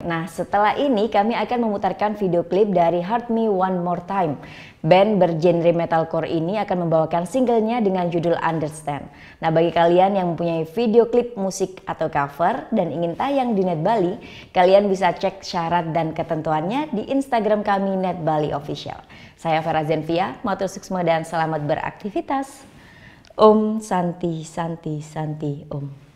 Nah, setelah ini kami akan memutarkan video klip dari Hurt Me One More Time. Band bergenre metalcore ini akan membawakan singlenya dengan judul Understand. Nah, bagi kalian yang mempunyai video klip musik atau cover dan ingin tayang di Net Bali, kalian bisa cek syarat dan ketentuannya di Instagram kami Net Bali Official. Saya Vera Zenvia, matur suksma dan selamat beraktivitas. Om Santi Santi Santi Om.